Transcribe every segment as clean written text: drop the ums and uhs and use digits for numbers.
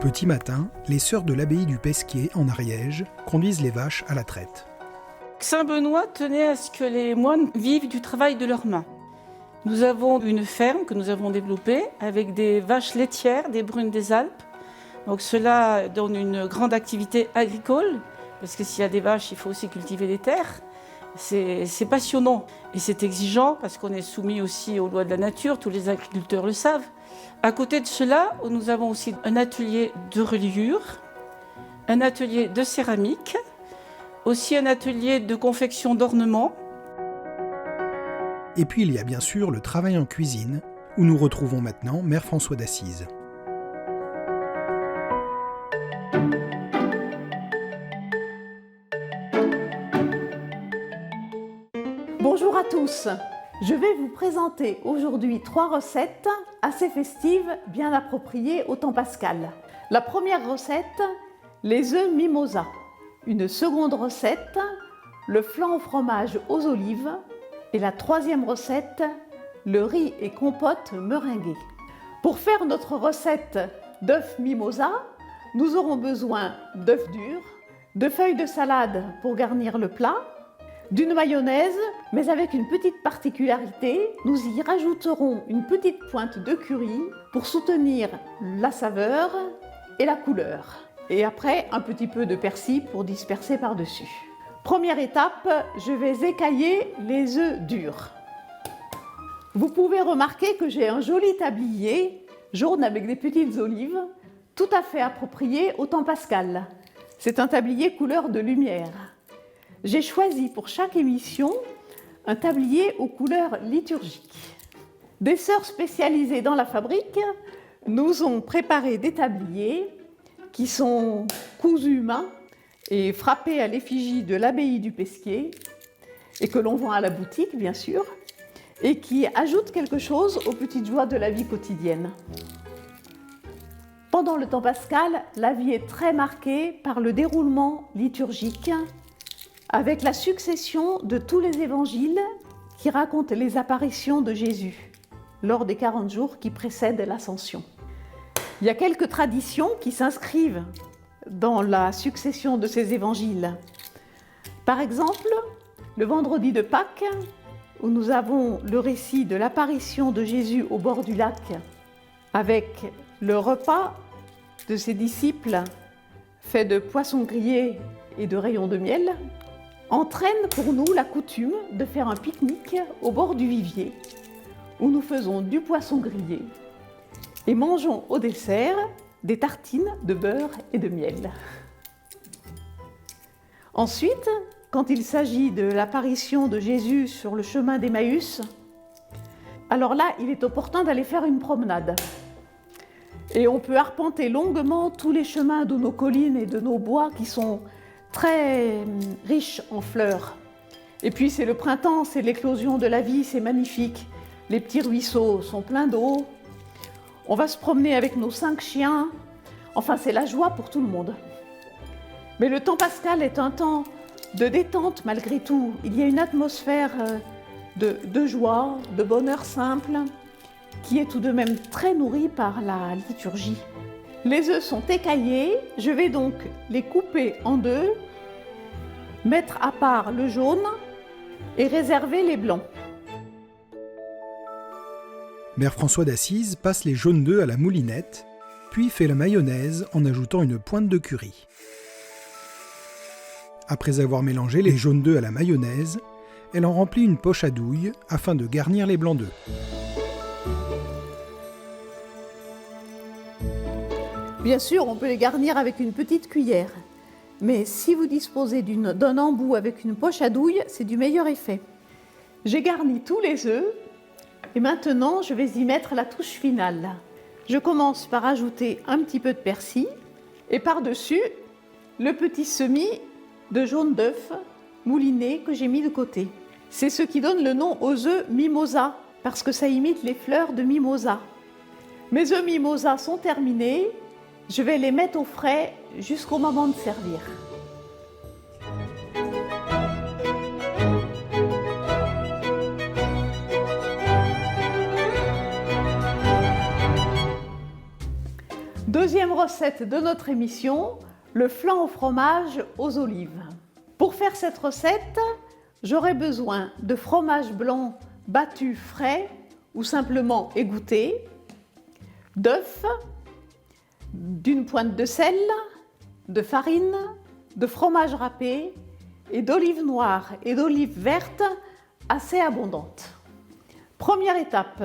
petit matin, les sœurs de l'abbaye du Pesquier, en Ariège, conduisent les vaches à la traite. Saint Benoît tenait à ce que les moines vivent du travail de leurs mains. Nous avons une ferme que nous avons développée avec des vaches laitières, des brunes des Alpes. Donc cela donne une grande activité agricole, parce que s'il y a des vaches, il faut aussi cultiver des terres. C'est passionnant et c'est exigeant parce qu'on est soumis aussi aux lois de la nature, tous les agriculteurs le savent. À côté de cela, nous avons aussi un atelier de reliure, un atelier de céramique, aussi un atelier de confection d'ornements. Et puis il y a bien sûr le travail en cuisine, où nous retrouvons maintenant Mère François d'Assise. Bonjour à tous, je vais vous présenter aujourd'hui 3 recettes assez festives, bien appropriées au temps pascal. La première recette, les œufs mimosa. Une seconde recette, le flan au fromage aux olives. Et la troisième recette, le riz et compote meringuée. Pour faire notre recette d'œufs mimosa, nous aurons besoin d'œufs durs, de feuilles de salade pour garnir le plat, d'une mayonnaise, mais avec une petite particularité, nous y rajouterons une petite pointe de curry pour soutenir la saveur et la couleur. Et après, un petit peu de persil pour disperser par-dessus. Première étape, je vais écailler les œufs durs. Vous pouvez remarquer que j'ai un joli tablier jaune avec des petites olives, tout à fait approprié au temps pascal. C'est un tablier couleur de lumière. J'ai choisi pour chaque émission un tablier aux couleurs liturgiques. Des sœurs spécialisées dans la fabrique nous ont préparé des tabliers qui sont cousus main et frappés à l'effigie de l'abbaye du Pesquier et que l'on vend à la boutique bien sûr et qui ajoutent quelque chose aux petites joies de la vie quotidienne. Pendant le temps pascal, la vie est très marquée par le déroulement liturgique avec la succession de tous les évangiles qui racontent les apparitions de Jésus lors des 40 jours qui précèdent l'Ascension. Il y a quelques traditions qui s'inscrivent dans la succession de ces évangiles. Par exemple, le vendredi de Pâques, où nous avons le récit de l'apparition de Jésus au bord du lac avec le repas de ses disciples fait de poissons grillés et de rayons de miel, entraîne pour nous la coutume de faire un pique-nique au bord du vivier où nous faisons du poisson grillé et mangeons au dessert des tartines de beurre et de miel. Ensuite, quand il s'agit de l'apparition de Jésus sur le chemin d'Emmaüs, alors là, il est opportun d'aller faire une promenade. Et on peut arpenter longuement tous les chemins de nos collines et de nos bois qui sont très riches en fleurs. Et puis c'est le printemps, c'est l'éclosion de la vie, c'est magnifique. Les petits ruisseaux sont pleins d'eau. On va se promener avec nos 5 chiens. Enfin, c'est la joie pour tout le monde. Mais le temps pascal est un temps de détente malgré tout. Il y a une atmosphère de joie, de bonheur simple, qui est tout de même très nourrie par la liturgie. Les œufs sont écaillés, je vais donc les couper en 2, mettre à part le jaune et réserver les blancs. Mère François d'Assise passe les jaunes d'œufs à la moulinette, puis fait la mayonnaise en ajoutant une pointe de curry. Après avoir mélangé les jaunes d'œufs à la mayonnaise, elle en remplit une poche à douille afin de garnir les blancs d'œufs. Bien sûr, on peut les garnir avec une petite cuillère. Mais si vous disposez d'un embout avec une poche à douille, c'est du meilleur effet. J'ai garni tous les œufs et maintenant je vais y mettre la touche finale. Je commence par ajouter un petit peu de persil et par-dessus le petit semis de jaune d'œuf mouliné que j'ai mis de côté. C'est ce qui donne le nom aux œufs mimosa parce que ça imite les fleurs de mimosa. Mes œufs mimosa sont terminés. Je vais les mettre au frais jusqu'au moment de servir. Deuxième recette de notre émission, le flan au fromage aux olives. Pour faire cette recette, j'aurai besoin de fromage blanc battu frais ou simplement égoutté, d'œufs, d'une pointe de sel, de farine, de fromage râpé et d'olives noires et d'olives vertes assez abondantes. Première étape,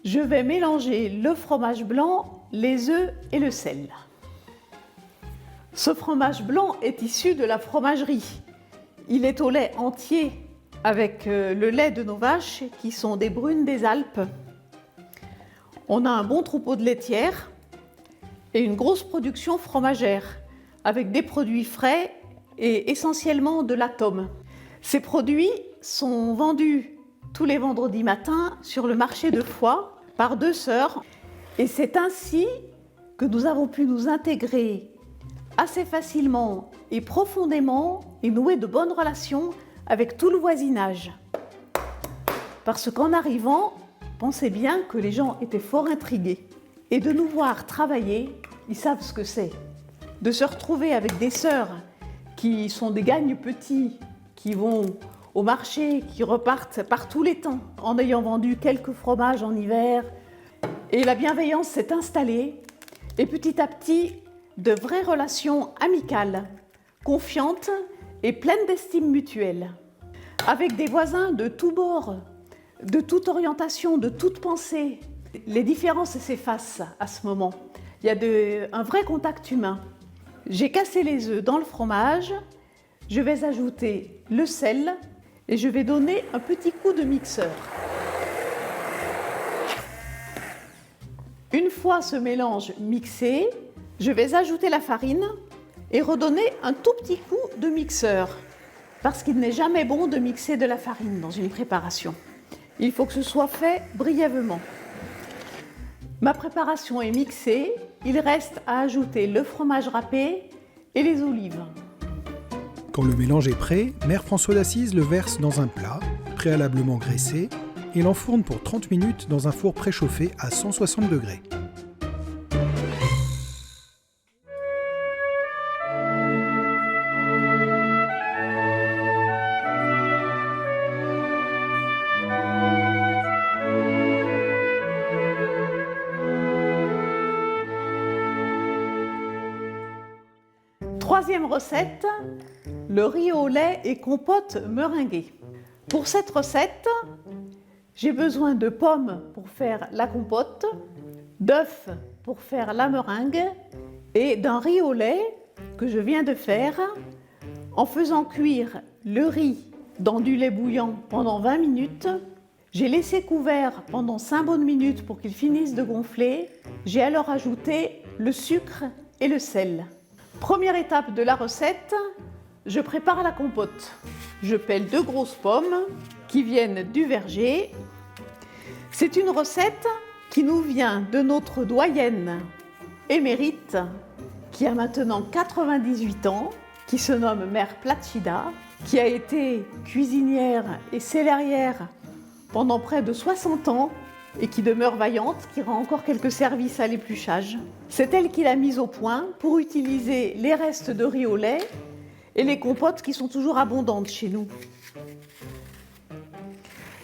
je vais mélanger le fromage blanc, les œufs et le sel. Ce fromage blanc est issu de la fromagerie. Il est au lait entier avec le lait de nos vaches qui sont des brunes des Alpes. On a un bon troupeau de laitières et une grosse production fromagère avec des produits frais et essentiellement de l'atome. Ces produits sont vendus tous les vendredis matins sur le marché de Foix par deux sœurs et c'est ainsi que nous avons pu nous intégrer assez facilement et profondément et nouer de bonnes relations avec tout le voisinage. Parce qu'en arrivant, pensez bien que les gens étaient fort intrigués. Et de nous voir travailler, ils savent ce que c'est. De se retrouver avec des sœurs qui sont des gagnes-petits, qui vont au marché, qui repartent par tous les temps, en ayant vendu quelques fromages en hiver. Et la bienveillance s'est installée, et petit à petit, de vraies relations amicales, confiantes et pleines d'estime mutuelle. Avec des voisins de tous bords, de toute orientation, de toute pensée. Les différences s'effacent à ce moment. Il y a un vrai contact humain. J'ai cassé les œufs dans le fromage, je vais ajouter le sel et je vais donner un petit coup de mixeur. Une fois ce mélange mixé, je vais ajouter la farine et redonner un tout petit coup de mixeur. Parce qu'il n'est jamais bon de mixer de la farine dans une préparation. Il faut que ce soit fait brièvement. Ma préparation est mixée, il reste à ajouter le fromage râpé et les olives. Quand le mélange est prêt, Mère François d'Assise le verse dans un plat, préalablement graissé, et l'enfourne pour 30 minutes dans un four préchauffé à 160 degrés. Troisième recette, le riz au lait et compote meringuée. Pour cette recette, j'ai besoin de pommes pour faire la compote, d'œufs pour faire la meringue et d'un riz au lait que je viens de faire en faisant cuire le riz dans du lait bouillant pendant 20 minutes. J'ai laissé couvert pendant 5 bonnes minutes pour qu'il finisse de gonfler. J'ai alors ajouté le sucre et le sel. Première étape de la recette, je prépare la compote. Je pèle 2 grosses pommes qui viennent du verger. C'est une recette qui nous vient de notre doyenne émérite, qui a maintenant 98 ans, qui se nomme Mère Placida, qui a été cuisinière et célérière pendant près de 60 ans et qui demeure vaillante, qui rend encore quelques services à l'épluchage. C'est elle qui l'a mise au point pour utiliser les restes de riz au lait et les compotes qui sont toujours abondantes chez nous.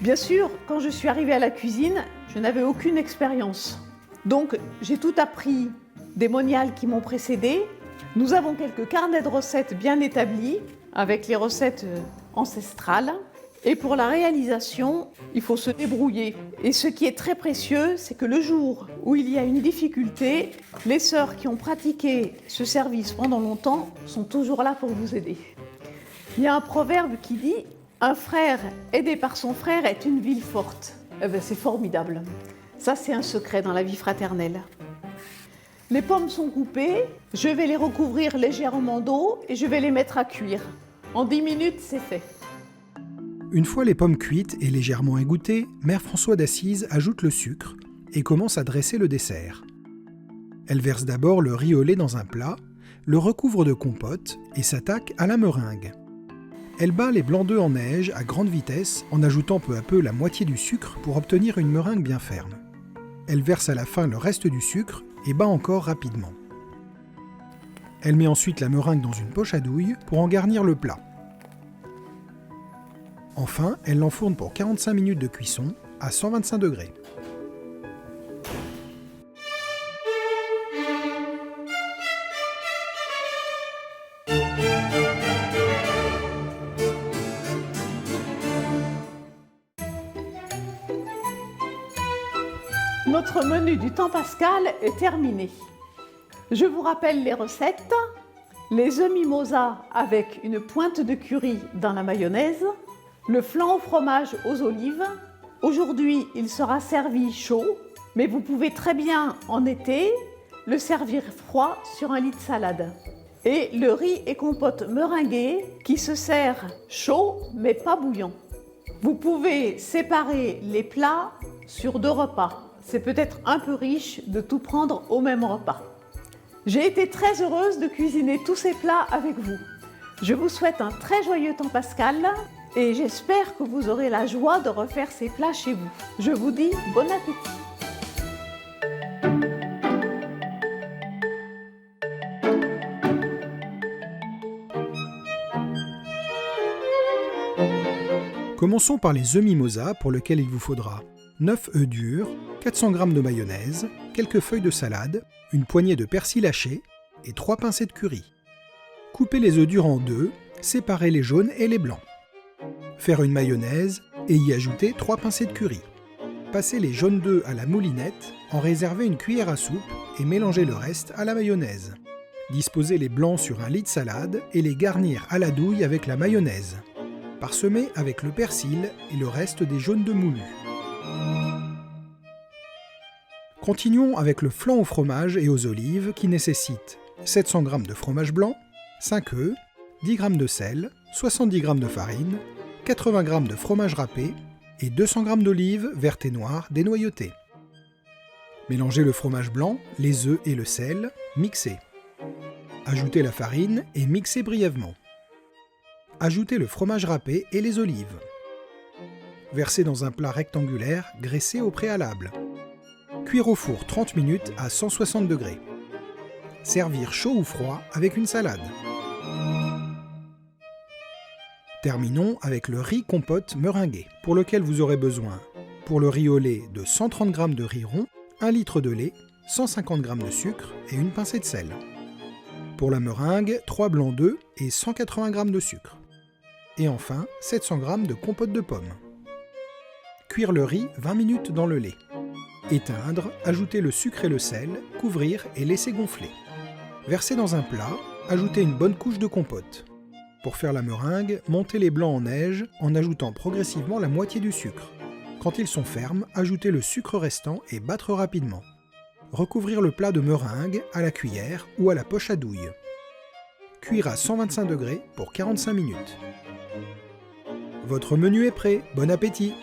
Bien sûr, quand je suis arrivée à la cuisine, je n'avais aucune expérience. Donc, j'ai tout appris des moniales qui m'ont précédée. Nous avons quelques carnets de recettes bien établis, avec les recettes ancestrales. Et pour la réalisation, il faut se débrouiller. Et ce qui est très précieux, c'est que le jour où il y a une difficulté, les sœurs qui ont pratiqué ce service pendant longtemps sont toujours là pour vous aider. Il y a un proverbe qui dit « Un frère aidé par son frère est une ville forte ». Eh bien, c'est formidable. Ça, c'est un secret dans la vie fraternelle. Les pommes sont coupées, je vais les recouvrir légèrement d'eau et je vais les mettre à cuire. En 10 minutes, c'est fait. Une fois les pommes cuites et légèrement égouttées, Mère François d'Assise ajoute le sucre et commence à dresser le dessert. Elle verse d'abord le riz au lait dans un plat, le recouvre de compote et s'attaque à la meringue. Elle bat les blancs d'œufs en neige à grande vitesse en ajoutant peu à peu la moitié du sucre pour obtenir une meringue bien ferme. Elle verse à la fin le reste du sucre et bat encore rapidement. Elle met ensuite la meringue dans une poche à douille pour en garnir le plat. Enfin, elle l'enfourne pour 45 minutes de cuisson à 125 degrés. Notre menu du temps pascal est terminé. Je vous rappelle les recettes. Les œufs mimosa avec une pointe de curry dans la mayonnaise, le flan au fromage aux olives. Aujourd'hui, il sera servi chaud, mais vous pouvez très bien en été le servir froid sur un lit de salade. Et le riz et compote meringuée qui se sert chaud mais pas bouillant. Vous pouvez séparer les plats sur 2 repas. C'est peut-être un peu riche de tout prendre au même repas. J'ai été très heureuse de cuisiner tous ces plats avec vous. Je vous souhaite un très joyeux temps pascal et j'espère que vous aurez la joie de refaire ces plats chez vous. Je vous dis bon appétit. Commençons par les œufs mimosa pour lesquels il vous faudra 9 œufs durs, 400 g de mayonnaise, quelques feuilles de salade, une poignée de persil haché et 3 pincées de curry. Coupez les œufs durs en 2, séparez les jaunes et les blancs. Faire une mayonnaise et y ajouter 3 pincées de curry. Passez les jaunes d'œufs à la moulinette, en réservez une cuillère à soupe et mélangez le reste à la mayonnaise. Disposez les blancs sur un lit de salade et les garnir à la douille avec la mayonnaise. Parsemez avec le persil et le reste des jaunes de moulu. Continuons avec le flan au fromage et aux olives qui nécessite 700 g de fromage blanc, 5 œufs, 10 g de sel, 70 g de farine, 80 g de fromage râpé et 200 g d'olives vertes et noires dénoyautées. Mélangez le fromage blanc, les œufs et le sel, mixez. Ajoutez la farine et mixez brièvement. Ajoutez le fromage râpé et les olives. Versez dans un plat rectangulaire graissé au préalable. Cuire au four 30 minutes à 160 degrés. Servir chaud ou froid avec une salade. Terminons avec le riz compote meringué, pour lequel vous aurez besoin, pour le riz au lait, de 130 g de riz rond, 1 litre de lait, 150 g de sucre et une pincée de sel. Pour la meringue, 3 blancs d'œufs et 180 g de sucre. Et enfin, 700 g de compote de pommes. Cuire le riz 20 minutes dans le lait. Éteindre, ajouter le sucre et le sel, couvrir et laisser gonfler. Verser dans un plat, ajouter une bonne couche de compote. Pour faire la meringue, montez les blancs en neige en ajoutant progressivement la moitié du sucre. Quand ils sont fermes, ajoutez le sucre restant et battre rapidement. Recouvrir le plat de meringue à la cuillère ou à la poche à douille. Cuire à 125 degrés pour 45 minutes. Votre menu est prêt, bon appétit!